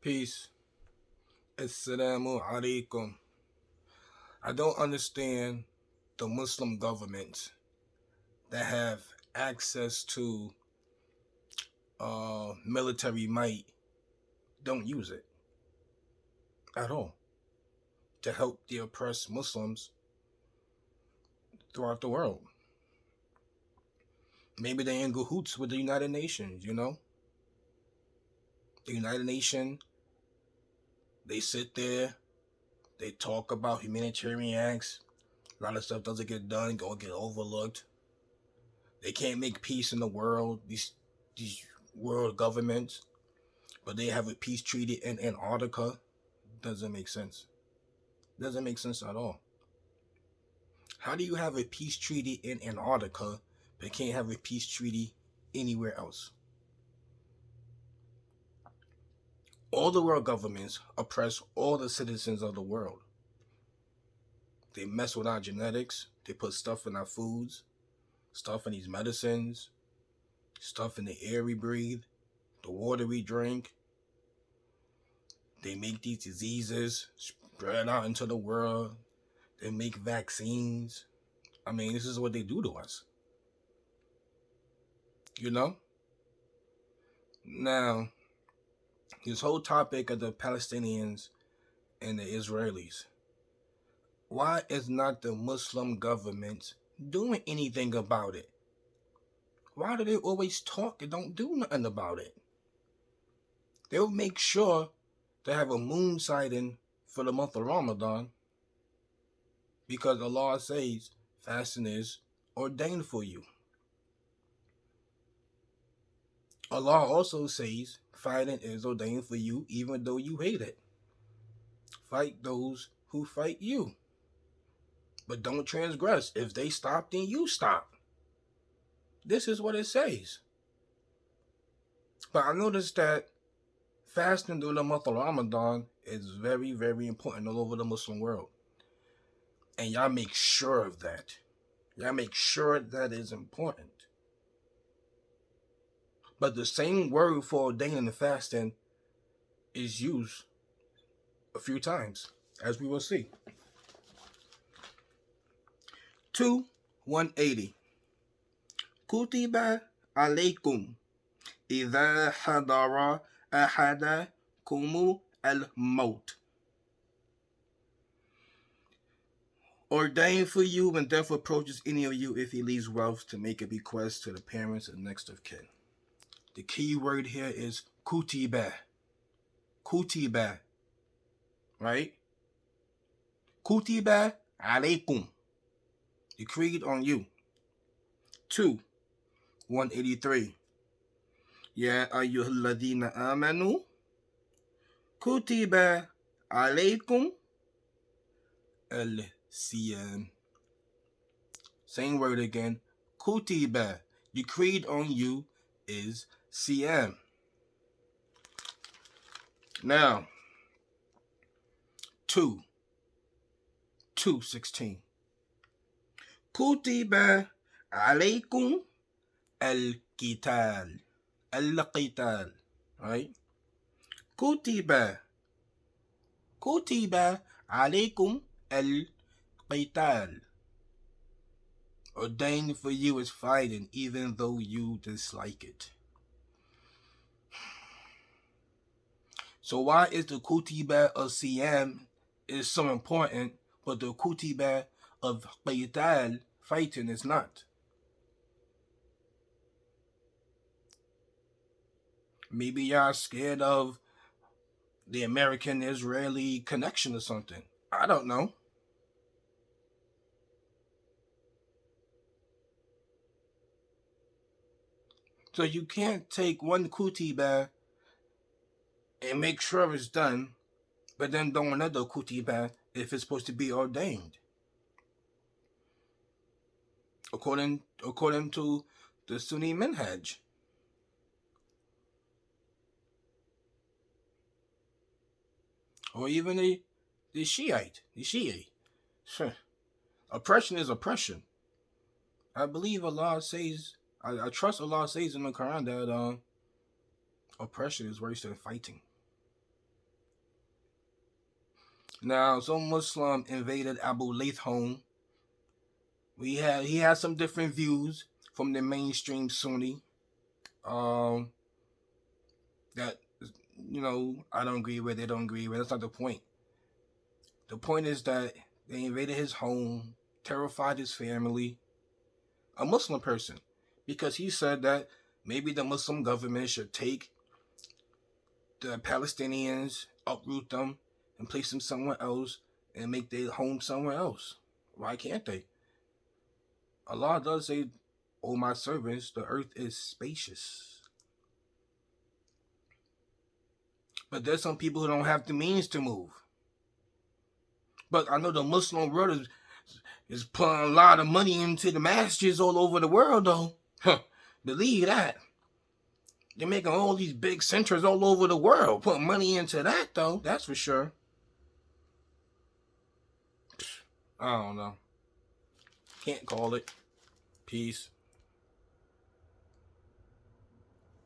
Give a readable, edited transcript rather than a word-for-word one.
Peace. Alaykum. I don't understand the Muslim governments that have access to military might don't use it at all to help the oppressed Muslims throughout the world. Maybe they in cahoots with the United Nations, The United Nations, they sit there, they talk about humanitarian acts. A lot of stuff doesn't get done, or get overlooked. They can't make peace in the world, these world governments, but they have a peace treaty in Antarctica. Doesn't make sense. Doesn't make sense at all. How do you have a peace treaty in Antarctica but can't have a peace treaty anywhere else? All the world governments oppress all the citizens of the world. They mess with our genetics. They put stuff in our foods, stuff in these medicines, stuff in the air we breathe, the water we drink. They make these diseases spread out into the world. They make vaccines. This is what they do to us. Now, this whole topic of the Palestinians and the Israelis. Why is not the Muslim government doing anything about it? Why do they always talk and don't do nothing about it? They'll make sure to have a moon sighting for the month of Ramadan because Allah says fasting is ordained for you. Allah also says fighting is ordained for you even though you hate it. Fight those who fight you. But don't transgress. If they stop, then you stop. This is what it says. But I noticed that fasting during the month of Ramadan is very, very important all over the Muslim world. And y'all make sure of that. Y'all make sure that is important. But the same word for ordaining the fasting is used a few times, as we will see. 180. Kuteba alaykum idha hadara ahadakum al-maut. Ordained for you when death approaches any of you if he leaves wealth to make a bequest to the parents and next of kin. The key word here is kuteba. Kuteba. Right? Kuteba alaykum. Decreed on you. 183. Ya ayyuhalladhina amanu. Kutiba alaykum al-siyam. Same word again. Kutiba. Decreed on you is siyam. Now, 2:16. Kutiba alaykum al-qital. Al-qital. Right? Kutiba alaykum al-qital. Ordained for you is fighting even though you dislike it. So why is the kutiba of siyam is so important, but the kutiba of qital, fighting, is not? Maybe y'all scared of the American-Israeli connection or something. I don't know. So you can't take one kutiba and make sure it's done, but then do another kutiba if it's supposed to be ordained. According to the Sunni minhaj. Or even the Shiite. Oppression is oppression. I believe Allah says, I trust Allah says in the Quran that oppression is worse than fighting. Now, some Muslim invaded Abu Layth home. He had some different views from the mainstream Sunni. Um, that I don't agree with. They don't agree with. That's not the point. The point is that they invaded his home, terrified his family, a Muslim person, because he said that maybe the Muslim government should take the Palestinians, uproot them, and place them somewhere else and make their home somewhere else. Why can't they? Allah does say, "O my servants, the earth is spacious." But there's some people who don't have the means to move. But I know the Muslim world is putting a lot of money into the masjids all over the world, though. Believe that. They're making all these big centers all over the world, putting money into that, though. That's for sure. I don't know. Can't call it. Peace.